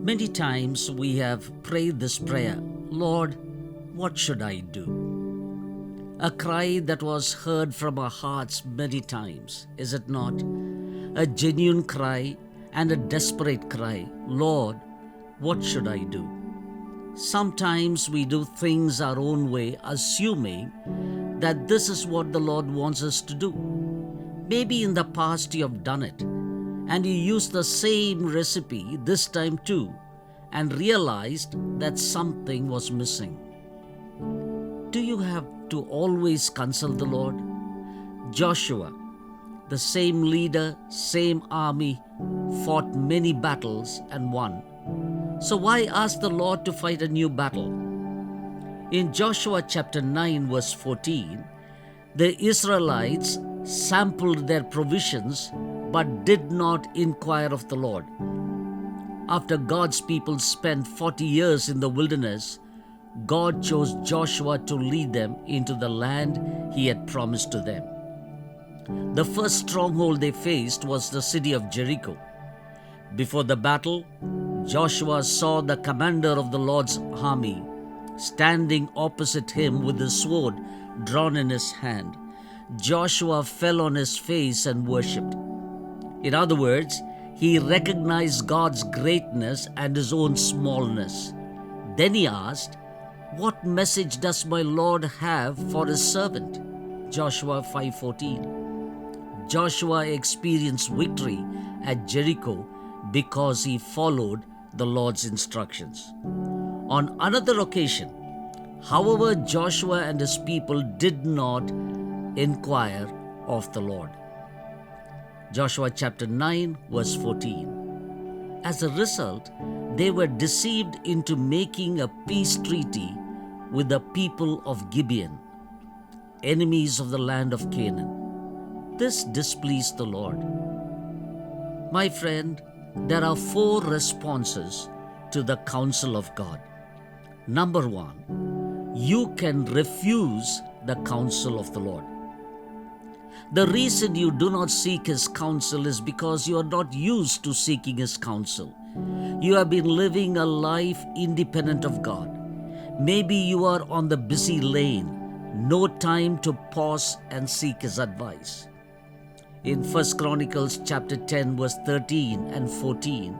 Many times we have prayed this prayer, Lord, what should I do? A cry that was heard from our hearts many times, is it not? A genuine cry and a desperate cry, Lord, what should I do? Sometimes we do things our own way, assuming that this is what the Lord wants us to do. Maybe in the past you have done it, and you used the same recipe this time too, and realized that something was missing. Do you have to always consult the Lord? Joshua, the same leader, same army, fought many battles and won. So why ask the Lord to fight a new battle? In Joshua chapter 9 verse 14, the Israelites sampled their provisions but did not inquire of the Lord. After God's people spent 40 years in the wilderness, God chose Joshua to lead them into the land He had promised to them. The first stronghold they faced was the city of Jericho. Before the battle, Joshua saw the commander of the Lord's army standing opposite him with the sword drawn in his hand. Joshua fell on his face and worshipped. In other words, he recognized God's greatness and his own smallness. Then he asked, what message does my Lord have for his servant? Joshua 5:14. Joshua experienced victory at Jericho because he followed the Lord's instructions. On another occasion, however, Joshua and his people did not inquire of the Lord. Joshua chapter 9 verse 14. As a result, they were deceived into making a peace treaty with the people of Gibeon, enemies of the land of Canaan. This displeased the Lord. My friend, there are 4 responses to the counsel of God. Number 1, you can refuse the counsel of the Lord. The reason you do not seek His counsel is because you are not used to seeking His counsel. You have been living a life independent of God. Maybe you are on the busy lane, no time to pause and seek His advice. In 1 Chronicles chapter 10 verse 13 and 14,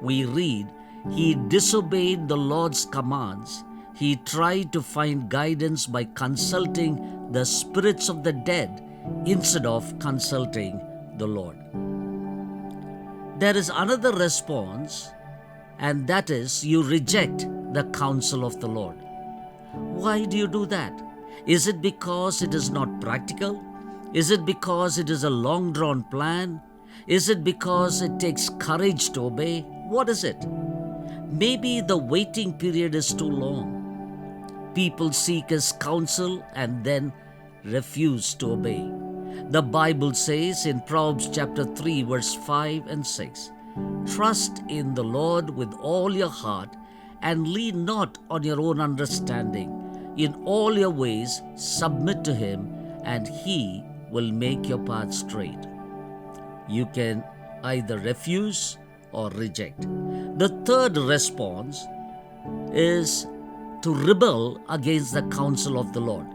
we read, he disobeyed the Lord's commands. He tried to find guidance by consulting the spirits of the dead instead of consulting the Lord. There is another response, and that is you reject the counsel of the Lord. Why do you do that? Is it because it is not practical? Is it because it is a long-drawn plan? Is it because it takes courage to obey? What is it? Maybe the waiting period is too long. People seek His counsel and then refuse to obey. The Bible says in Proverbs chapter 3 verse 5 and 6, trust in the Lord with all your heart and lean not on your own understanding. In all your ways submit to Him and He will make your path straight. You can either refuse or reject. The third response is to rebel against the counsel of the Lord.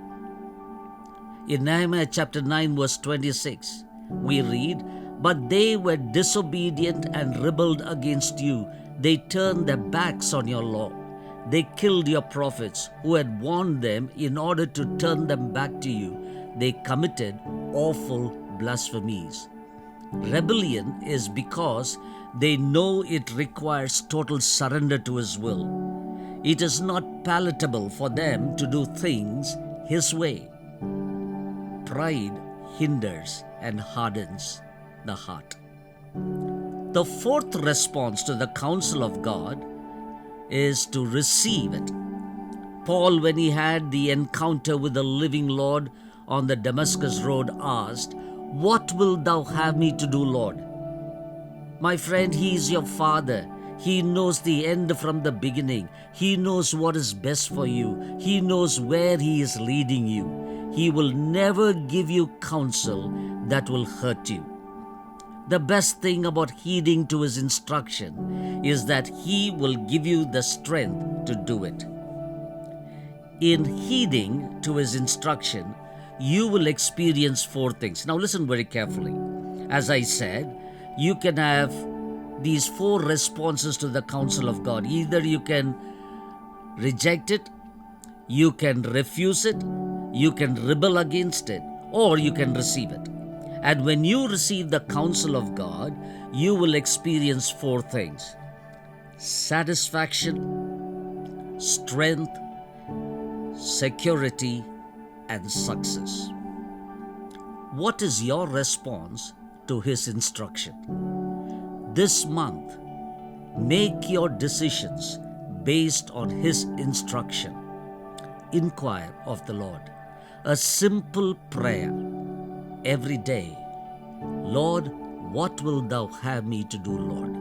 In Nehemiah chapter 9 verse 26, we read, but they were disobedient and rebelled against you. They turned their backs on your law. They killed your prophets who had warned them in order to turn them back to you. They committed awful blasphemies. Rebellion is because they know it requires total surrender to His will. It is not palatable for them to do things His way. Pride hinders and hardens the heart. The fourth response to the counsel of God is to receive it. Paul, when he had the encounter with the living Lord on the Damascus road, asked, what wilt thou have me to do, Lord? My friend, He is your Father. He knows the end from the beginning. He knows what is best for you. He knows where He is leading you. He will never give you counsel that will hurt you. The best thing about heeding to His instruction is that He will give you the strength to do it. In heeding to His instruction, you will experience 4 things. Now listen very carefully. As I said, you can have these 4 responses to the counsel of God. Either you can reject it, you can refuse it, you can rebel against it, or you can receive it. And when you receive the counsel of God, you will experience 4 things: satisfaction, strength, security, and success. What is your response to His instruction? This month, make your decisions based on His instruction. Inquire of the Lord. A simple prayer every day. Lord, what wilt Thou have me to do, Lord?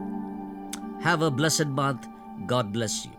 Have a blessed month. God bless you.